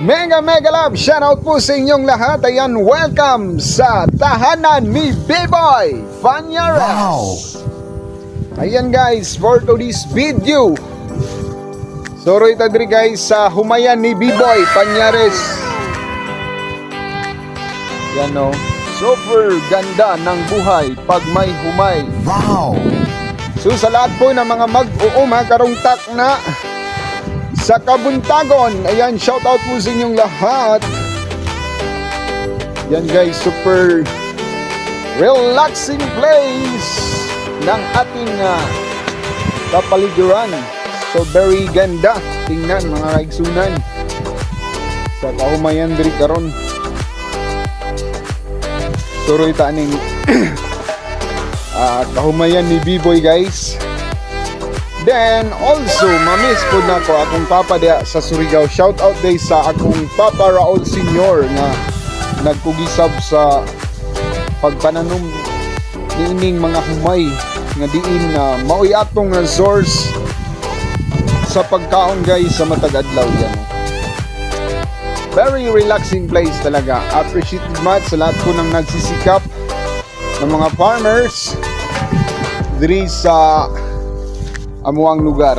Mega love shoutout po sa inyong lahat. Ayan, welcome sa tahanan ni B-Boy Fanyares. Wow! Ayan guys, for today's video, soroy tadri guys sa humayan ni B-Boy Fanyares. Yan o, super ganda ng buhay pag may humay. Wow! So sa lahat po ng mga mag-uuma karungtak na sa Kabuntagon, ayan, shoutout po sa inyong lahat. Yan guys, super relaxing place ng ating kapaligiran. So very ganda tingnan mga kaigsunan sa kahumayan diri karon. Suroy taning kahumayan ni B-Boy guys. Then also mamiss po na ko akong papa diya sa Surigao. Shout out day sa akong Papa Raul Senior nga nagkugisab sa pagpananom niining mga humay nga diin maoy atong source sa pagkaon guys sa matag adlaw yan. Very relaxing place talaga. Appreciated much sa lahat po ng nagsisikap ng mga farmers diri sa amuang lugar.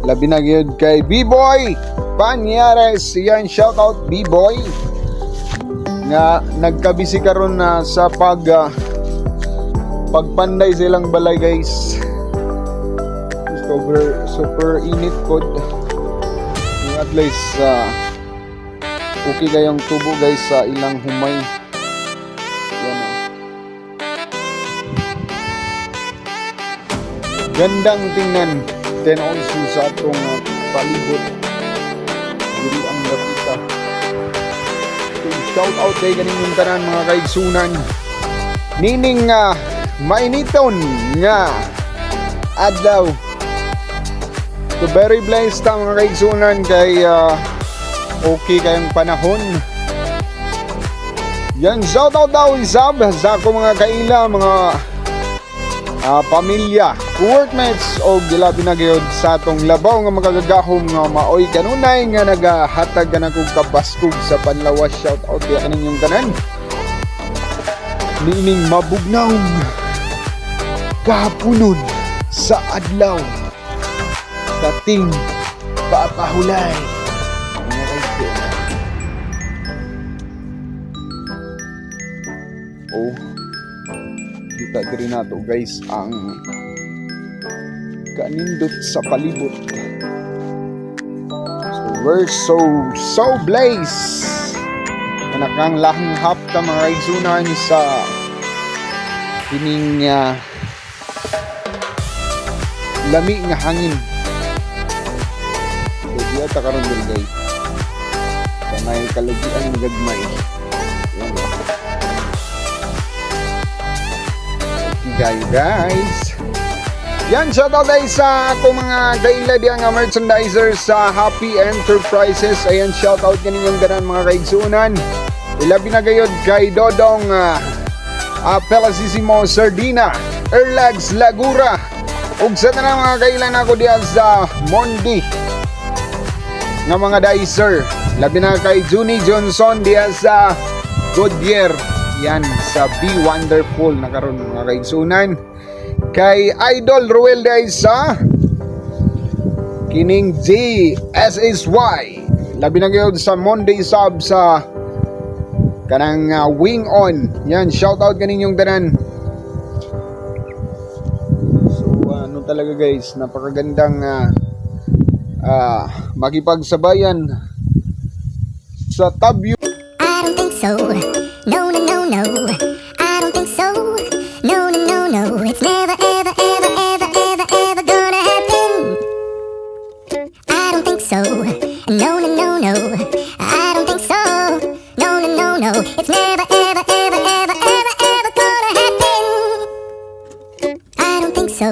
Labi na gyud kay B-Boy Fanyares. Yan, shout out B-Boy nga nagkabisi karon na sa pagpanday sa ilang balay guys. Super init pod. At least okay kayong tubo guys sa ilang humay. Yan o. Gandang tingnan. Then also sa atong palibot diri ang lapita. So, shout out kay ganing yung tanan mga kaigsunan nining mainiton nga adlaw. So very blessed ta mga kaigsunan kay okay kayong panahon. Yan, shout out daw isab sa ako mga kaila, mga pamilya, workmates o gilabi na gyud sa atong labaw nga magagagahom nga maoy kanunay nga nagahatag ka na kong kabaskog sa panlawas. Shout out kaya kaninyong tanan nining mabugnawng kahaponon sa adlaw sa ting papahulay. Oh, kita diri nato guys ang kanindot sa palibot. So we're so blessed na nakang lahing hapta mga kaigsunan sa kining lami nga hangin. So diya ta karon din guys sa may kalugian ng gagmay. Guys, yan, shoutout guys sa ako mga kaila diya nga merchandiser sa Happy Enterprises. Ayan, shoutout kaninyong ganan mga kaigsunan. Ilabi na gayod kay Dodong Pelasissimo Sardina, Erlags Lagura, ug sa tanang mga kailan ako diya sa Mondi nga mga dicer. Labi na kay Juni Johnson diya sa Goodyear. Yan, sa Be Wonderful na karon mga kaigsunan. Kay Idol Ruel day sa kining GSSY. Labi na gyud sa Monday sub sa kanang Wing On. Yan, shout out kaninyong tanan. So ano talaga guys, napakagandang makipagsabayan sa Tabyo. I don't think so. No, no, no, no. I don't think so. No, no, no, no. It's never, ever, ever, ever, ever, ever gonna happen. I don't think so. No, no, no, no. I don't think so. No, no, no, no. It's never, ever, ever, ever, ever, ever gonna happen. I don't think so.